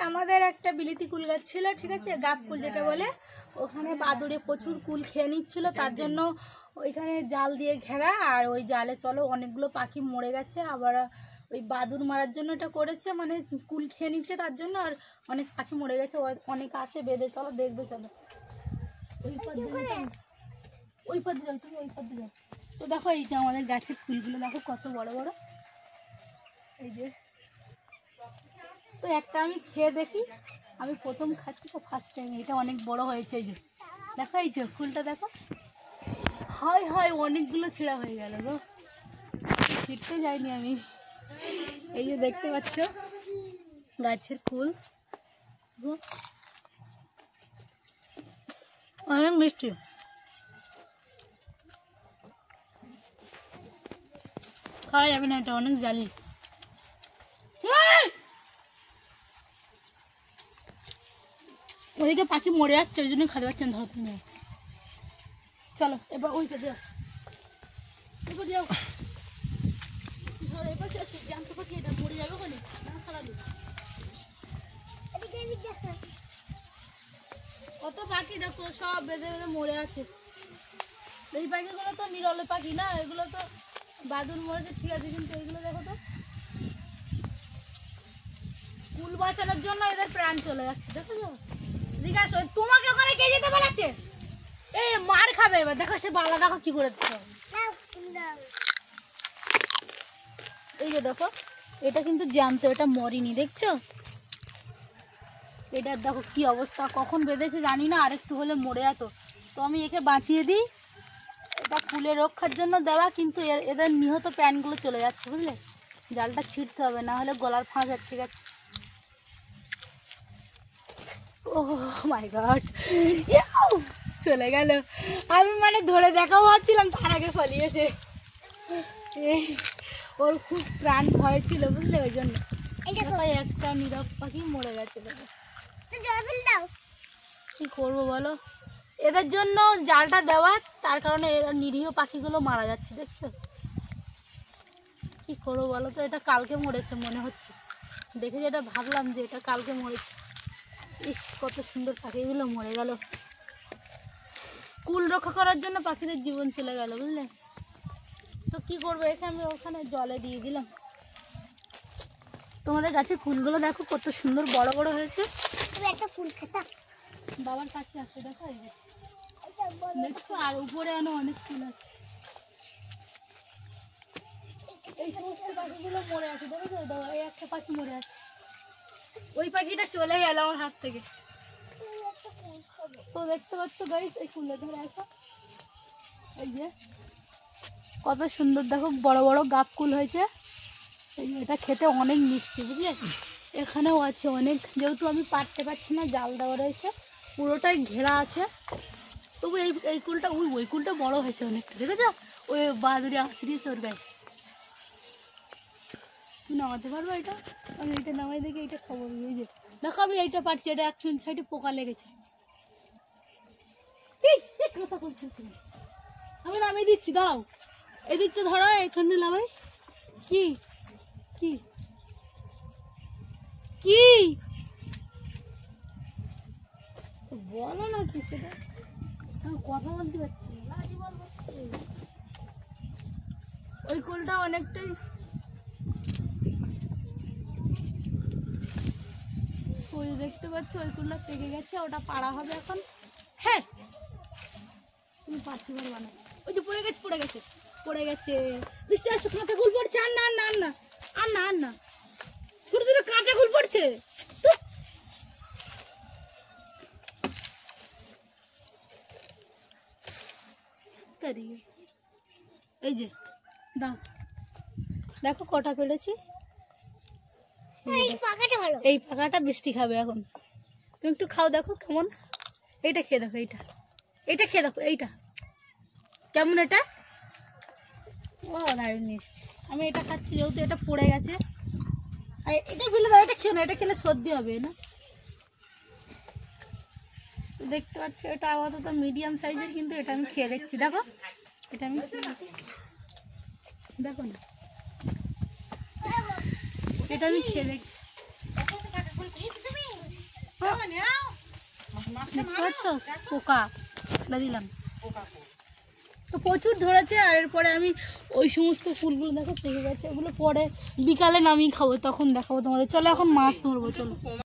আমাদের একটা বিলিতি কুল গাছ ছিল, ঠিক আছে, গাব কুল যেটা বলে, ওখানে বাদুড়ে প্রচুর কুল খেয়ে নিচ্ছিল, তার জন্য ওইখানে জাল দিয়ে ঘেরা, আর ওই জালে চলো অনেকগুলো পাখি মরে গেছে। আবার ওই বাদুড় মারার জন্য এটা করেছে, মানে কুল খেয়ে নিচ্ছে তার জন্য, আর অনেক পাখি মরে গেছে, অনেক আছে বেঁধে। চলো দেখবে, চলো ওই পথে যাও, তুমি ওই পথে যাও। তো দেখো এই যে আমাদের গাছের ফুলগুলো দেখো কত বড় বড়, এই যে। তো একটা আমি খেয়ে দেখি, আমি প্রথম খাচ্ছি তো, ফার্স্ট টাইম। এটা অনেক বড় হয়েছে, এই যে দেখো, এই যে ফুলটা দেখো, হয় হয় অনেকগুলো ছিঁড়া হয়ে গেল গো, ছিঁড়তে যাইনি আমি। এই যে দেখতে পাচ্ছ গাছের ফুল, অনেক মিষ্টি। খাওয়া যাবে না, এটা অনেক জালি। ওদিকে পাখি মরে যাচ্ছে, ওই জন্য খাতে পাচ্ছেন। ধরো তুমি, চলো এবার ওইটা যাও, এবার যাও, ধরো এবার জানতে পাখি এটা মরে যাবে ওখানে, কত পাখি দেখো সব বেঁধে বেঁধে মরে আছে। এই পাখিগুলো তো নিরলে পাখি না, এগুলো তো বাদুড় মরেছে, ঠিক আছে, কিন্তু এগুলো দেখো তো, কুল বাঁচানোর জন্য এদের প্রাণ চলে যাচ্ছে, দেখো তো। জিজ্ঞাসা তোমাকে ওখানে কে যেতে বলেছে? এই মার খাবে এবার, দেখো সে বালা দেখো কি করেছে। এই যে দেখো, এটা কিন্তু জ্যান্ত, এটা মরিনি, দেখছো? এটার দেখো কি অবস্থা, কখন বেঁধেছে জানি না, আর একটু হলে মরে যেত। তো আমি একে বাঁচিয়ে দিই, এটা ফুলের রক্ষার জন্য দেওয়া, কিন্তু এদের নিহত প্যানগুলো চলে যাচ্ছে, বুঝলে? জালটা ছিঁড়তে হবে, না হলে গলার ফাঁস আটকে গেছে। ও মাই গড, চলে গেল। আমি মানে ধরে দেখাও ভাবছিলাম, তার আগে পালিয়েছে। এই ওর খুব প্রাণ ভয় ছিল, বুঝলে, ওই জন্য। একটা নীরব পাখি মরে গেছে। কি করবো বলো, এদের জন্য জালটা দেওয়া, তার কারণে এরা নিরীহ পাখিগুলো মারা যাচ্ছে, দেখছো? কি করবো বলো তো, এটা কালকে মরেছে মনে হচ্ছে, দেখে যেটা ভাবলাম যে এটা কালকে মরেছে। ইস, কত সুন্দর পাখিগুলো মরে গেল। কুল রক্ষা করার জন্য পাখিদের জীবন চলে গেল, বুঝলে? তো কি করবো, এখানে আমি ওখানে জলে দিয়ে দিলাম। তোমাদের গাছে ফুলগুলো দেখো কত সুন্দর বড় বড় হয়েছে। একটা ফুল খেতা বাবার কাছে আছে, দেখো, এই যে দেখছো, আর উপরে আনো অনেক ফুল আছে। এই সমস্ত পাখিগুলো মরে আছে, দেখো, এই একটা পাখি মরে আছে, ওই পাখিটা চলে গেল আমার হাত থেকে। তো দেখতে পাচ্ছ গাইস, এই ফুলে ধরে আসো, এই যে কত সুন্দর দেখো, বড় বড় গাব কুল হয়েছে। এটা খেতে অনেক মিষ্টি, বুঝলে? এখানেও আছে অনেক, যেহেতু আমি পারতে পারছি না, জাল দেওয়া রয়েছে, পুরোটাই ঘেরা আছে। তবু এই কুলটা, ওই কুলটা বড় হয়েছে অনেকটা, দেখেছো? ওই বাদুড়ে আছড়িয়েছে ওর গায়ে। নামাতে পারবো এটা? আমি এইটা নামাই দেখি, এইটা খাবো। এই যে দেখো, আমি এইটা পারছি, এটা এক সাইডে পোকা লেগেছে। কথা বলছো তুমি, আমি নামিয়ে দিচ্ছি, দাঁড়াও। এদিকটা ধরো, এখানে নামাই। কি কি কি বলো না, কি সেটা আমি কথা বলতে পারছি। ওই কোলটা অনেকটাই, ওই দেখতে পাচ্ছ ওই কোলটা পেকে গেছে, ওটা পাড়া হবে এখন। হ্যাঁ, তুমি পারতে পারবা না। ওই যে পড়ে গেছে, পড়ে গেছে, পড়ে গেছে। বৃষ্টি আসো, কাঁচা কুল পড়ছে, আর না, আর না, আর না, আর না, আর না, ছোট ছোট কাঁচা কুল পড়ছে। এই যে দাও, দেখো কটা পেরেছি। এই পাকাটা বৃষ্টি খাবে এখন, তুমি একটু খাও, দেখো কেমন। এইটা খেয়ে দেখো, এইটা খেয়ে দেখো, এইটা কেমন, এটা ও দারুণ মিষ্টি। আমি এটা খাচ্ছি, যেহেতু এটা পড়ে গেছে। আর এটা ফেলে দাও, এটা খেও না, এটা খেলে সর্দি হবে না। দেখতে পাচ্ছ, এটা আপাতত মিডিয়াম সাইজের, কিন্তু এটা আমি খেয়ে দেখছি, দেখো, এটা আমি দেখো না, এটা আমি খেয়ে দেখছি। দেখতে পাচ্ছ পোকা ফেলে দিলাম, তো প্রচুর ধরেছে। আর এরপরে আমি ওই সমস্ত ফুলগুলো দেখো পেকে গেছে, ওগুলো পরে বিকালে নামিয়ে খাবো, তখন দেখাবো তোমাদের। চলো এখন মাছ ধরবো, চলো।